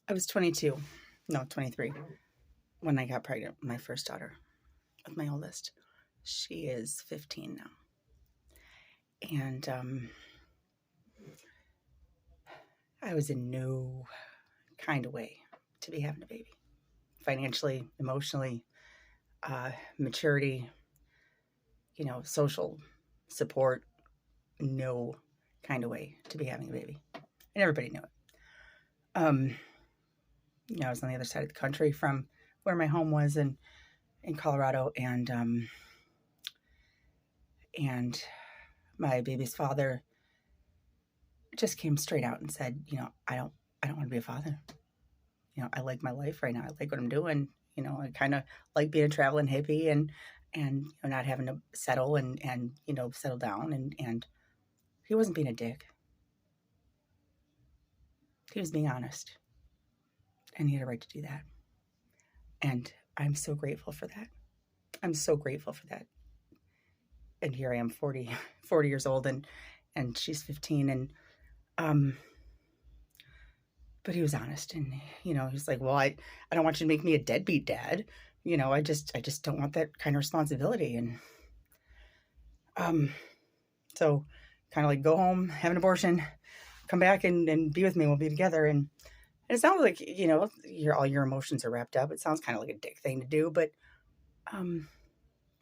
I was 22, no, 23, when I got pregnant with my first daughter, with my oldest. She is 15 now. And I was in no kind of way to be having a baby. Financially, emotionally, maturity, social support, no kind of way to be having a baby. And everybody knew it. I was on the other side of the country from where my home was in Colorado, and my baby's father just came straight out and said, I don't want to be a father. I like my life right now. I like what I'm doing. I kind of like being a traveling hippie and not having to settle and settle down. And he wasn't being a dick. He was being honest. And he had a right to do that. And I'm so grateful for that. I'm so grateful for that. And here I am, 40 years old, and she's 15. And, but he was honest, and, he's like, well, I don't want you to make me a deadbeat dad. I just don't want that kind of responsibility. And, so kind of like go home, have an abortion, come back and be with me. We'll be together. And it sounds like, all your emotions are wrapped up. It sounds kind of like a dick thing to do, but,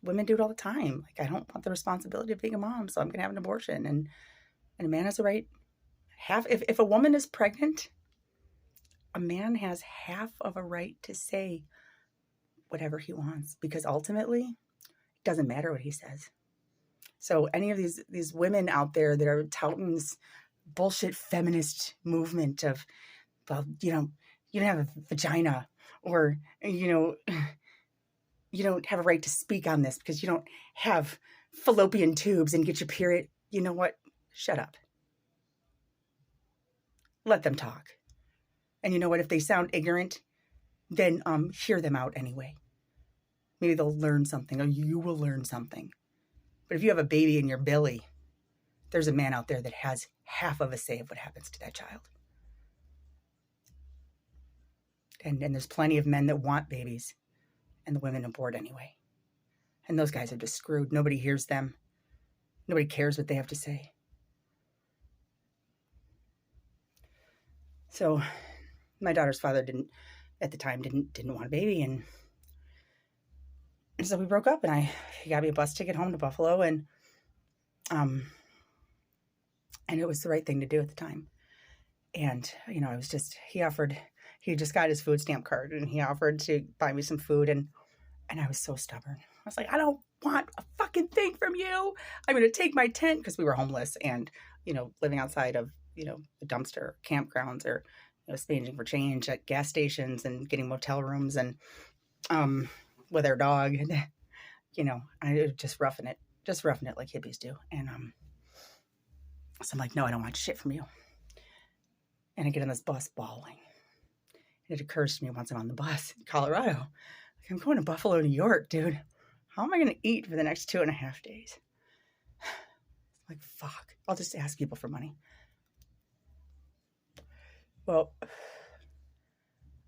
women do it all the time. Like, I don't want the responsibility of being a mom, so I'm going to have an abortion. And a man has a right, if a woman is pregnant, a man has half of a right to say whatever he wants, because ultimately it doesn't matter what he says. So any of these women out there that are touting this bullshit feminist movement of, well, you don't have a vagina, or, you don't have a right to speak on this because you don't have fallopian tubes and get your period. You know what? Shut up. Let them talk. And you know what? If they sound ignorant, then hear them out anyway. Maybe they'll learn something, or you will learn something. But if you have a baby in your belly, there's a man out there that has half of a say of what happens to that child. And there's plenty of men that want babies, and the women abort anyway. And those guys are just screwed. Nobody hears them. Nobody cares what they have to say. So my daughter's father didn't want a baby, and so we broke up, and he got me a bus ticket home to Buffalo, and it was the right thing to do at the time. And he just got his food stamp card, and he offered to buy me some food, and I was so stubborn. I was like, I don't want a fucking thing from you. I'm going to take my tent, because we were homeless and, living outside of, the dumpster campgrounds, or, sponging for change at gas stations and getting motel rooms, and with our dog, and, I just roughing it like hippies do. And so I'm like, no, I don't want shit from you. And I get on this bus bawling. And it occurs to me once I'm on the bus in Colorado, like, I'm going to Buffalo, New York, dude. How am I going to eat for the next 2.5 days? Like, fuck. I'll just ask people for money. Well,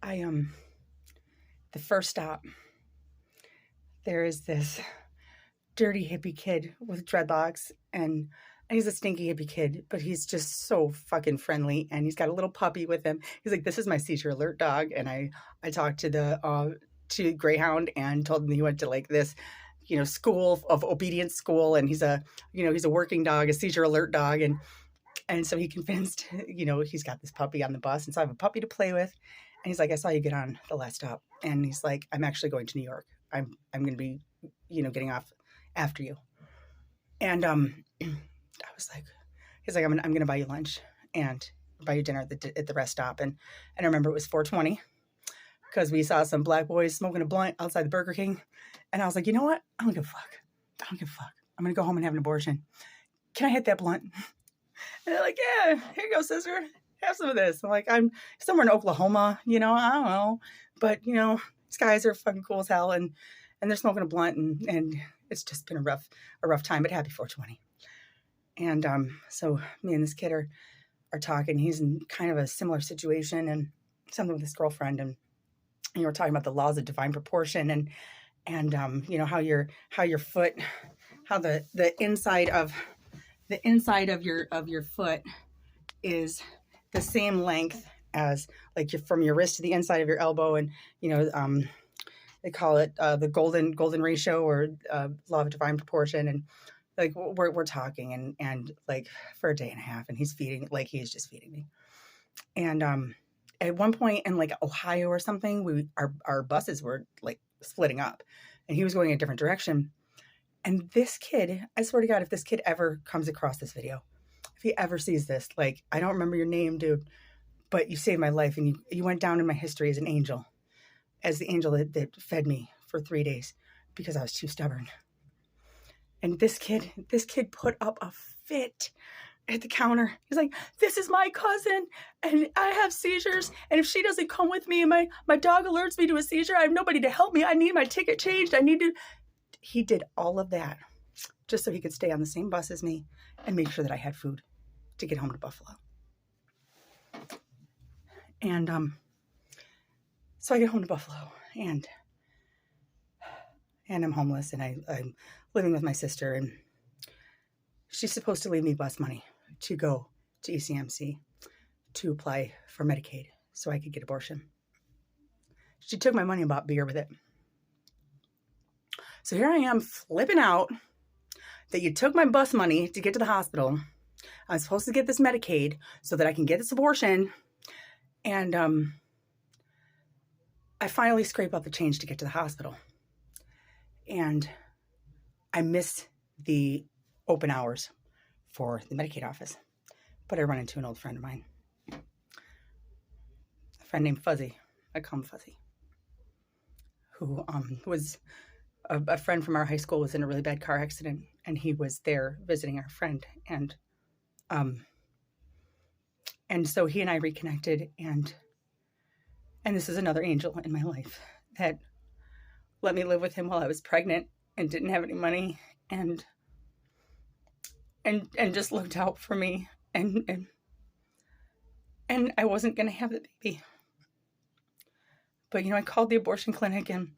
the first stop, there is this dirty hippie kid with dreadlocks, and he's a stinky hippie kid, but he's just so fucking friendly, and he's got a little puppy with him. He's like, this is my seizure alert dog, and I talked to the to Greyhound and told him he went to like this, school of obedience school, and he's a working dog, a seizure alert dog, and so he convinced, he's got this puppy on the bus, and so I have a puppy to play with, and he's like, I saw you get on the last stop, and he's like, I'm actually going to New York. I'm going to be, getting off after you, and I was like, he's like, I'm going to buy you lunch and buy you dinner at the rest stop, and I remember it was 4:20. Because we saw some black boys smoking a blunt outside the Burger King. And I was like, you know what? I don't give a fuck. I'm going to go home and have an abortion. Can I hit that blunt? And they're like, yeah, here you go, sister. Have some of this. I'm like, I'm somewhere in Oklahoma, I don't know. But, these guys are fucking cool as hell. And they're smoking a blunt. And it's just been a rough time. But happy 420. And so me and this kid are talking. He's in kind of a similar situation. And something with his girlfriend, and you were talking about the laws of divine proportion, and you know, how your foot, how the inside of your foot is the same length as, like, from your wrist to the inside of your elbow, and you know, they call it the golden ratio, or law of divine proportion. And like, we're talking, and like, for a day and a half, and he's just feeding me. And at one point in like Ohio or something, our buses were like splitting up, and he was going a different direction. And this kid, I swear to God, if this kid ever comes across this video, if he ever sees this, like, I don't remember your name, dude, but you saved my life, and you went down in my history as an angel, as the angel that fed me for 3 days because I was too stubborn. And this kid put up a fit at the counter. He's like, this is my cousin, and I have seizures, and if she doesn't come with me, and my dog alerts me to a seizure, I have nobody to help me. I need my ticket changed. He did all of that just so he could stay on the same bus as me and make sure that I had food to get home to Buffalo. And so I get home to Buffalo, and I'm homeless, and I'm living with my sister, and she's supposed to leave me bus money to go to ECMC to apply for Medicaid so I could get abortion. She took my money and bought beer with it. So here I am flipping out that you took my bus money to get to the hospital. I'm supposed to get this Medicaid so that I can get this abortion. And I finally scrape up the change to get to the hospital. And I miss the open hours for the Medicaid office. But I run into an old friend of mine. A friend named Fuzzy. I call him Fuzzy. Who was a friend from our high school, was in a really bad car accident. And he was there visiting our friend. And so he and I reconnected. And this is another angel in my life that let me live with him while I was pregnant and didn't have any money, and just looked out for me, and I wasn't going to have the baby. But, you know, I called the abortion clinic, and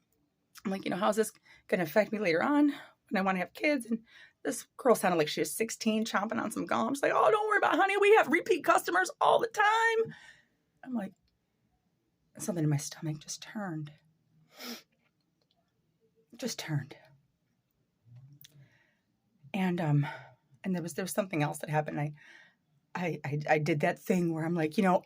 I'm like, you know, how's this going to affect me later on when I want to have kids? And this girl sounded like she was 16, chomping on some gum. I'm just like, oh, don't worry about it, honey. We have repeat customers all the time. I'm like, something in my stomach just turned. And there was something else that happened. I did that thing where I'm like, you know,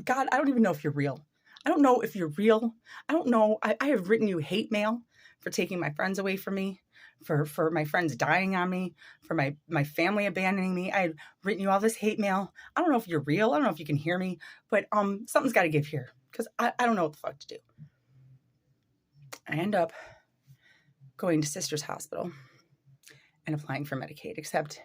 God, I don't even know if you're real. I don't know if you're real. I don't know. I have written you hate mail for taking my friends away from me, for my friends dying on me, for my family abandoning me. I've written you all this hate mail. I don't know if you're real. I don't know if you can hear me, but something's got to give here, because I don't know what the fuck to do. I end up going to Sister's Hospital and applying for Medicaid, except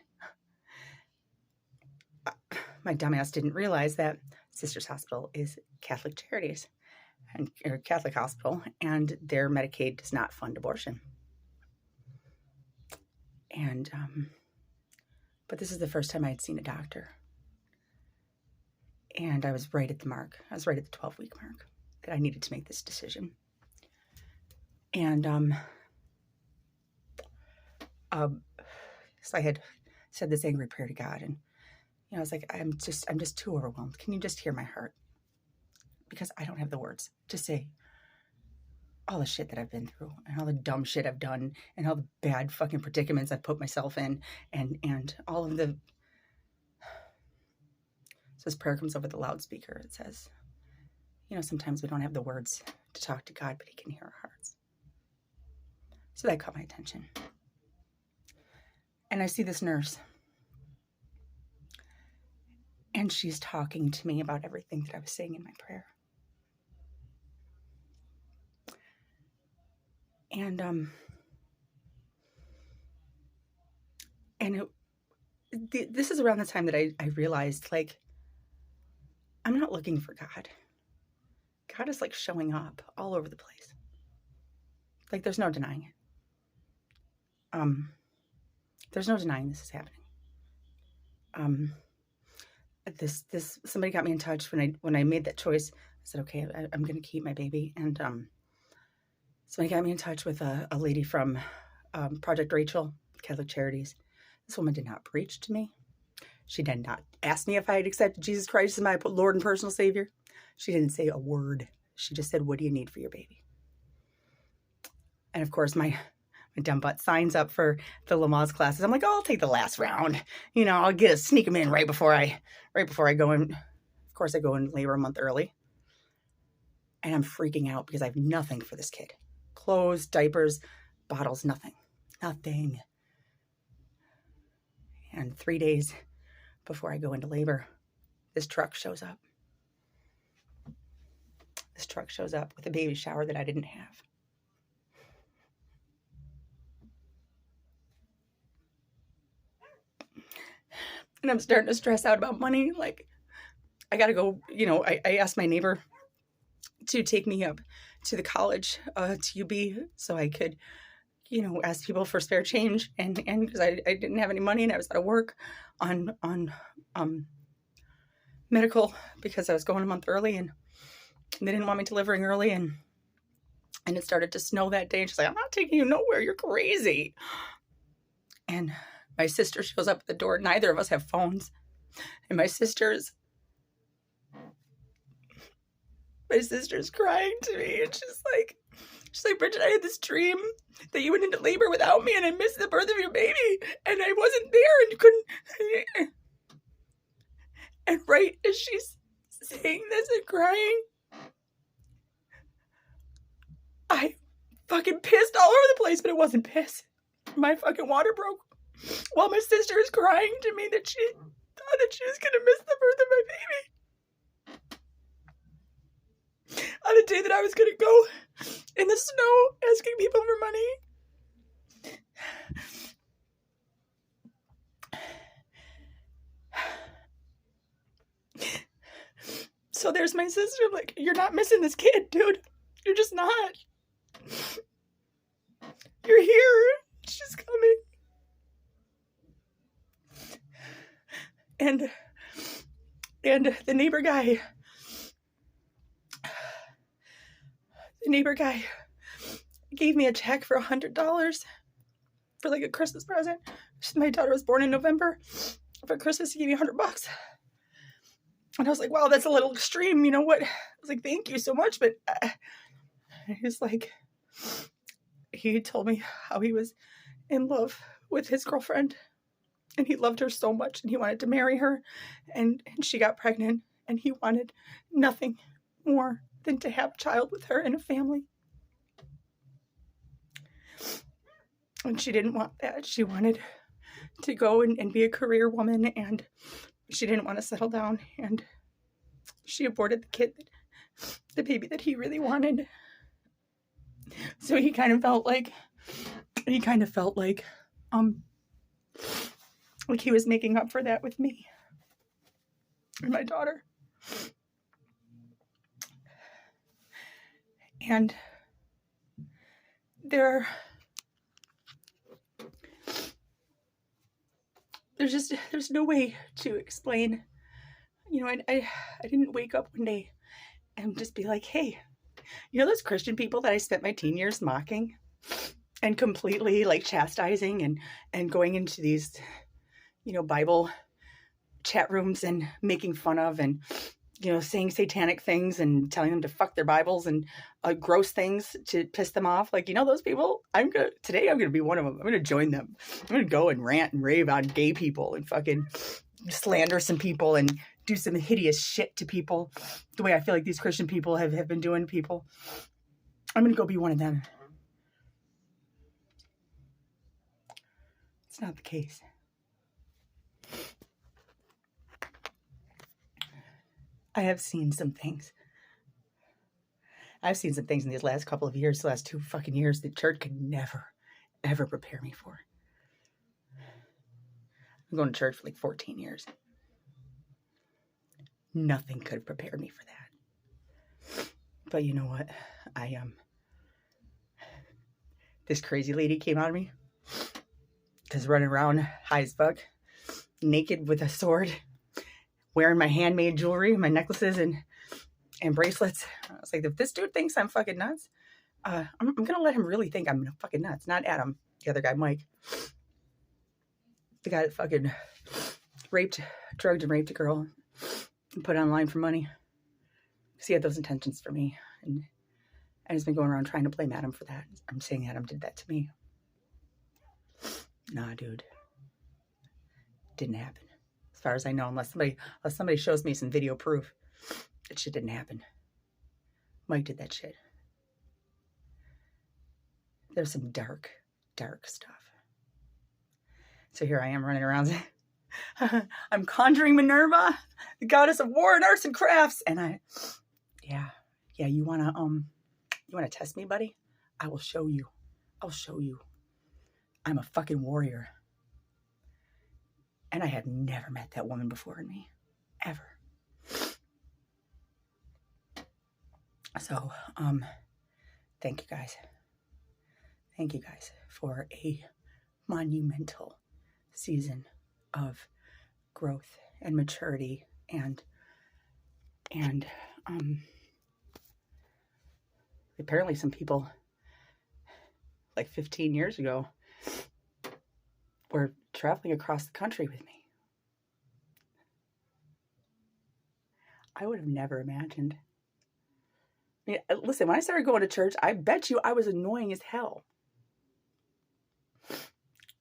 my dumbass didn't realize that Sister's Hospital is Catholic Charities, or Catholic hospital, and their Medicaid does not fund abortion. And but this is the first time I had seen a doctor, and I was right at the mark. I was right at the 12-week mark that I needed to make this decision. And so I had said this angry prayer to God, and you know, I was like, I'm just too overwhelmed. Can you just hear my heart? Because I don't have the words to say all the shit that I've been through, and all the dumb shit I've done, and all the bad fucking predicaments I've put myself in, and all of the. So this prayer comes over the loudspeaker. It says, you know, sometimes we don't have the words to talk to God, but He can hear our hearts. So that caught my attention. And I see this nurse, and she's talking to me about everything that I was saying in my prayer. This is around the time that I realized, like, I'm not looking for God. God is like showing up all over the place. Like, there's no denying it. There's no denying this is happening. Somebody got me in touch when I made that choice said, okay, I'm going to keep my baby. And so he got me in touch with a lady from Project Rachel, Catholic Charities. This woman did not preach to me. She did not ask me if I had accepted Jesus Christ as my Lord and personal Savior. She didn't say a word. She just said, what do you need for your baby? And of course, my dumb butt signs up for the Lamaze classes. I'm like, oh, I'll take the last round. You know, I'll sneak them in right before I go in. Of course, I go in labor a month early. And I'm freaking out because I have nothing for this kid. Clothes, diapers, bottles, nothing. Nothing. And 3 days before I go into labor, this truck shows up. This truck shows up with a baby shower that I didn't have. And I'm starting to stress out about money. Like, I got to go, you know, I asked my neighbor to take me up to the college, to UB, so I could, you know, ask people for spare change. And because I didn't have any money and I was out of work on medical because I was going a month early and they didn't want me delivering early. And it started to snow that day. And she's like, I'm not taking you nowhere. You're crazy. And my sister shows up at the door. Neither of us have phones. And my sister's crying to me. And she's like, Bridget, I had this dream that you went into labor without me and I missed the birth of your baby. And I wasn't there and you couldn't. And right as she's saying this and crying, I fucking pissed all over the place, but it wasn't piss. My fucking water broke while my sister is crying to me that she thought that she was going to miss the birth of my baby. On the day that I was going to go in the snow asking people for money. So there's my sister. I'm like, you're not missing this kid, dude. You're just not. You're here. She's coming. And the neighbor guy gave me a check for $100 for like a Christmas present. My daughter was born in November. For Christmas, he gave me $100. And I was like, wow, that's a little extreme. You know what? I was like, thank you so much. But he's like, he told me how he was in love with his girlfriend. And he loved her so much. And he wanted to marry her. And she got pregnant. And he wanted nothing more than to have a child with her and a family. And she didn't want that. She wanted to go and be a career woman. And she didn't want to settle down. And she aborted the baby that he really wanted. So he kind of felt like he was making up for that with me and my daughter. And there's no way to explain. You know, I didn't wake up one day and just be like, hey, you know those Christian people that I spent my teen years mocking and completely like chastising and going into these, you know, Bible chat rooms and making fun of and, you know, saying satanic things and telling them to fuck their Bibles and gross things to piss them off. Like, you know, those people, today I'm going to be one of them. I'm going to join them. I'm going to go and rant and rave on gay people and fucking slander some people and do some hideous shit to people the way I feel like these Christian people have been doing to people. I'm going to go be one of them. It's not the case. I have seen some things. I've seen some things in these last couple of years, the last 2 fucking years, that church could never, ever prepare me for. I'm going to church for like 14 years. Nothing could have prepared me for that. But you know what? This crazy lady came out of me. Because running around high as fuck, naked with a sword, wearing my handmade jewelry, my necklaces, and and bracelets. I was like, if this dude thinks I'm fucking nuts, I'm going to let him really think I'm fucking nuts. Not Adam, the other guy, Mike. The guy that fucking drugged and raped a girl and put it online for money. Because he had those intentions for me. And he's been going around trying to blame Adam for that. I'm saying Adam did that to me. Nah, dude. Didn't happen. As far as I know, unless somebody shows me some video proof. That shit didn't happen. Mike did that shit. There's some dark, dark stuff. So here I am running around. I'm conjuring Minerva, the goddess of war and arts and crafts. And yeah, you wanna test me, buddy? I will show you. I'll show you. I'm a fucking warrior. And I had never met that woman before in me. Ever. So, thank you guys. Thank you guys for a monumental season of growth and maturity and apparently some people like 15 years ago were traveling across the country with me. I would have never imagined. I mean, listen, when I started going to church, I bet you I was annoying as hell.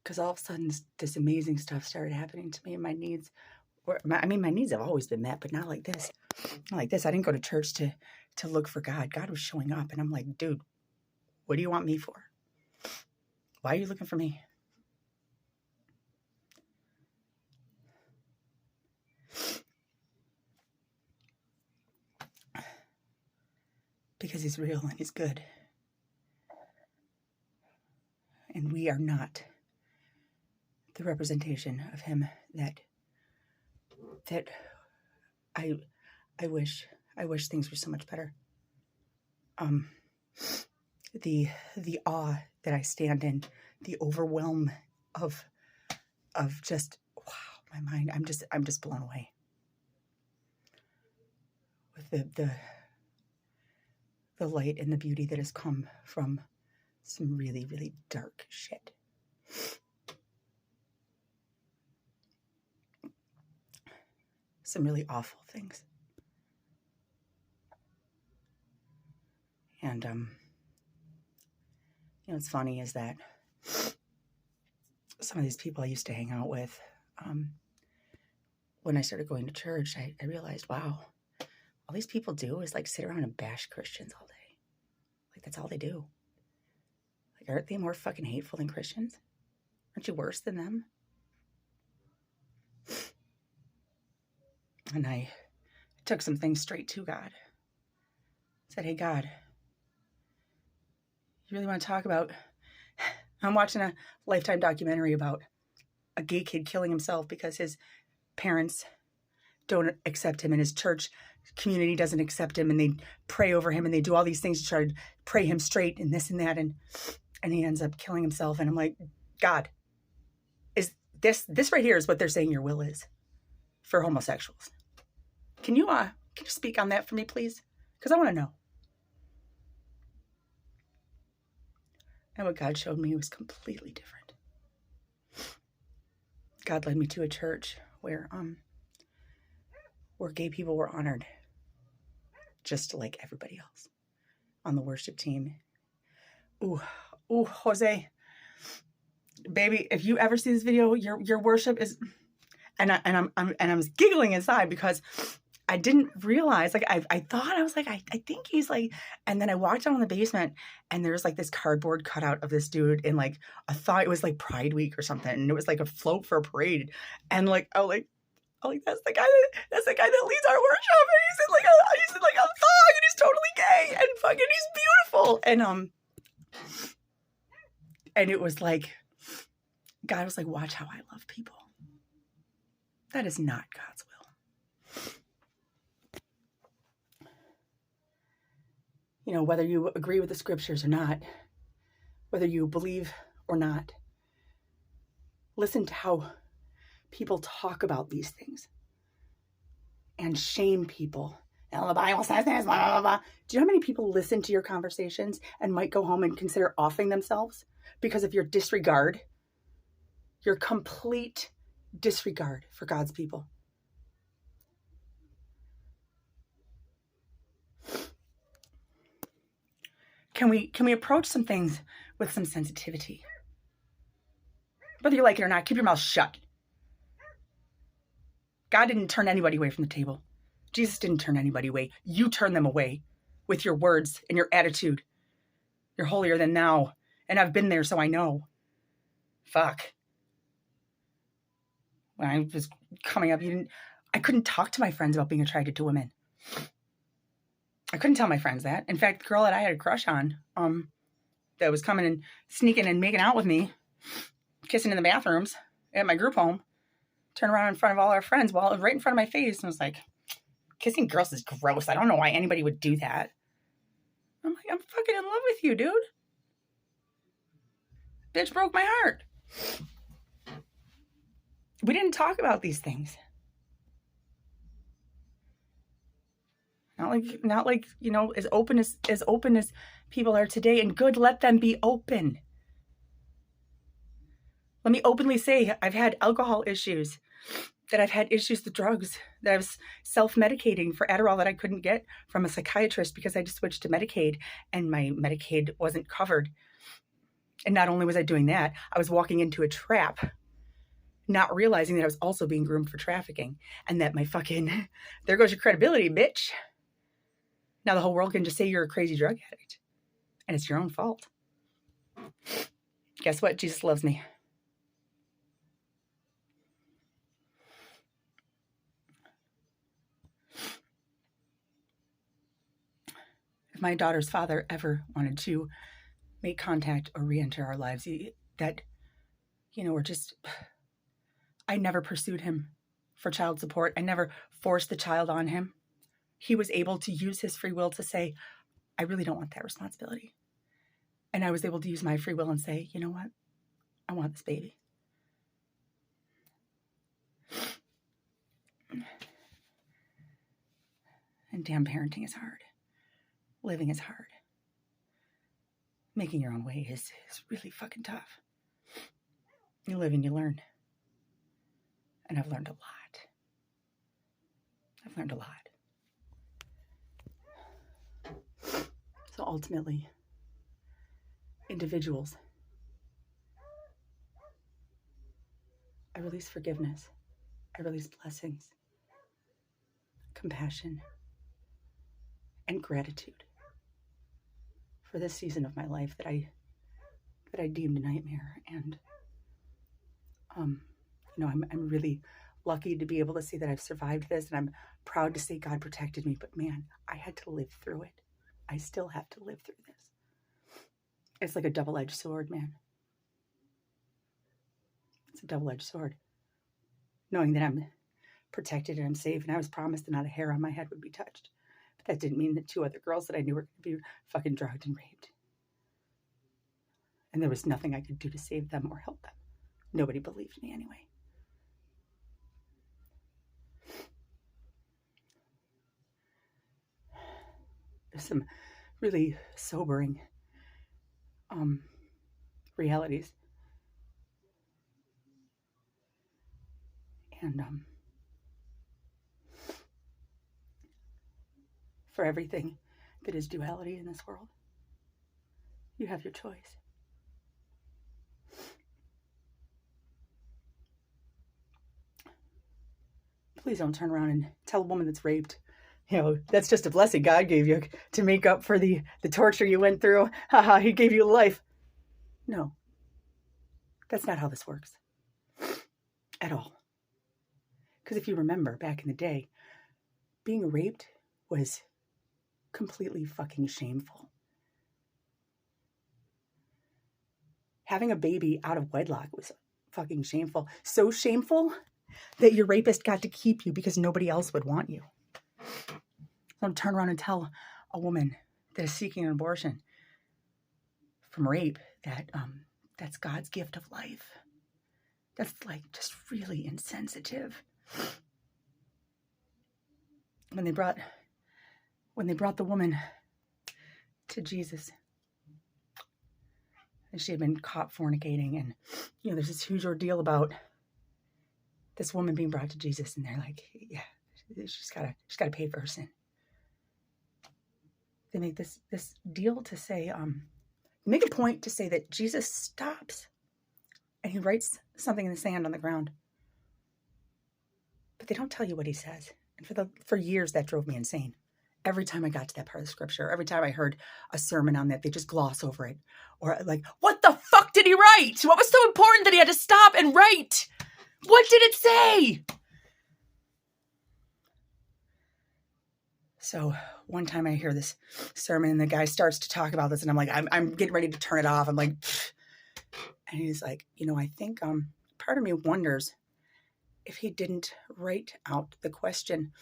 Because all of a sudden, this amazing stuff started happening to me, and my needs my needs have always been met, but not like this. Not like this. I didn't go to church to look for God. God was showing up, and I'm like, dude, what do you want me for? Why are you looking for me? Because he's real and he's good. And we are not the representation of him that I wish things were so much better. The awe that I stand in, the overwhelm of just, wow, my mind, I'm just blown away with the light and the beauty that has come from some really, really dark shit. Some really awful things. And, what's funny is that some of these people I used to hang out with, when I started going to church, I realized, wow, all these people do is like sit around and bash Christians all day. Like, that's all they do. Like, aren't they more fucking hateful than Christians? Aren't you worse than them? And I took some things straight to God. I said, hey, God, you really want to talk about... I'm watching a Lifetime documentary about a gay kid killing himself because his parents don't accept him and his church community doesn't accept him, and they pray over him and they do all these things to try to pray him straight and this and that, and he ends up killing himself. And I'm like, God, is this right here is what they're saying your will is for homosexuals? Can you speak on that for me, please? Because I want to know. And what God showed me was completely different. God led me to a church where gay people were honored, just like everybody else on the worship team. Ooh, Jose, baby, if you ever see this video, your worship is, and I'm giggling inside because I didn't realize, like, I thought, I was like, I think he's like, and then I walked down in the basement and there's like this cardboard cutout of this dude in like, I thought it was like Pride Week or something. And it was like a float for a parade. And like, that's the guy that leads our worship. And he's in like a thong and he's totally gay and fucking, he's beautiful. And it was like, God was like, watch how I love people. That is not God's will. Whether you agree with the scriptures or not, whether you believe or not, listen to how people talk about these things and shame people the Bible says this, blah, blah, blah. Do you know how many people listen to your conversations and might go home and consider offing themselves because of your disregard? Your complete disregard for God's people. Can we approach some things with some sensitivity? Whether you like it or not, keep your mouth shut. God didn't turn anybody away from the table. Jesus didn't turn anybody away. You turn them away with your words and your attitude. You're holier than thou. And I've been there, so I know. Fuck. When I was coming up, I couldn't talk to my friends about being attracted to women. I couldn't tell my friends that. In fact, the girl that I had a crush on, that was coming and sneaking and making out with me, kissing in the bathrooms at my group home, turned around in front of all our friends while right in front of my face and was like, kissing girls is gross. I don't know why anybody would do that. I'm like, I'm fucking in love with you, dude. Bitch broke my heart. We didn't talk about these things. Not like, you know, as open as people are today, and good, let them be open. Let me openly say I've had alcohol issues, that I've had issues with drugs, that I was self-medicating for Adderall that I couldn't get from a psychiatrist because I just switched to Medicaid and my Medicaid wasn't covered. And not only was I doing that, I was walking into a trap, not realizing that I was also being groomed for trafficking and that my fucking, there goes your credibility, bitch. Now the whole world can just say you're a crazy drug addict and it's your own fault. Guess what? Jesus loves me. If my daughter's father ever wanted to make contact or re-enter our lives, that, you know, I never pursued him for child support. I never forced the child on him. He was able to use his free will to say, I really don't want that responsibility. And I was able to use my free will and say, you know what? I want this baby. And damn, parenting is hard. Living is hard. Making your own way is really fucking tough. You live and you learn. And I've learned a lot. So ultimately, individuals, I release forgiveness. I release blessings, compassion, and gratitude for this season of my life that I deemed a nightmare. And you know, I'm really lucky to be able to say that I've survived this, and I'm proud to say God protected me. But man, I had to live through it. I still have to live through this. It's like a double-edged sword, man. It's a double-edged sword. Knowing that I'm protected and I'm safe, and I was promised that not a hair on my head would be touched. But that didn't mean that 2 other girls that I knew were going to be fucking drugged and raped. And there was nothing I could do to save them or help them. Nobody believed me anyway. There's some really sobering realities. And for everything that is duality in this world, you have your choice. Please don't turn around and tell a woman that's raped, you know, that's just a blessing God gave you to make up for the torture you went through. Haha, he gave you life. No, that's not how this works at all. Because if you remember back in the day, being raped was completely fucking shameful. Having a baby out of wedlock was fucking shameful. So shameful that your rapist got to keep you because nobody else would want you. Don't turn around and tell a woman that is seeking an abortion from rape that that's God's gift of life. That's like just really insensitive. When they brought when they brought the woman to Jesus, and she had been caught fornicating, and there's this huge ordeal about this woman being brought to Jesus, and they're like, yeah, she's gotta pay for her sin. They make this deal to say, make a point to say that Jesus stops and he writes something in the sand on the ground. But they don't tell you what he says. And for years, that drove me insane. Every time I got to that part of the scripture, every time I heard a sermon on that, they just gloss over it. Or like, what the fuck did he write? What was so important that he had to stop and write? What did it say? So one time I hear this sermon and the guy starts to talk about this, and I'm like, I'm getting ready to turn it off. I'm like, pfft. And he's like, I think part of me wonders if he didn't write out the question,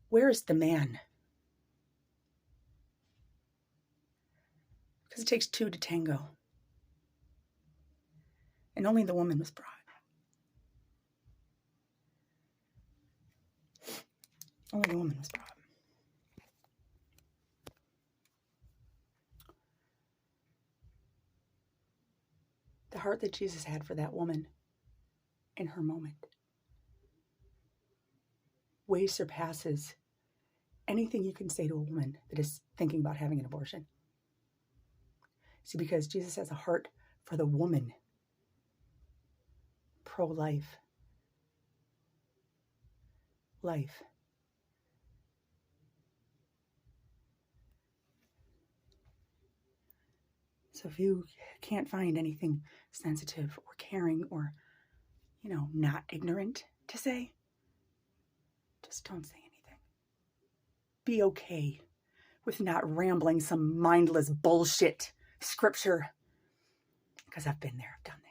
where is the man? Because it takes two to tango. And only the woman was brought. Only the woman was brought. The heart that Jesus had for that woman in her moment way surpasses anything you can say to a woman that is thinking about having an abortion. See, because Jesus has a heart for the woman, pro-life, life. So if you can't find anything sensitive or caring or, not ignorant to say, just don't say anything. Be okay with not rambling some mindless bullshit scripture, because I've been there, I've done that.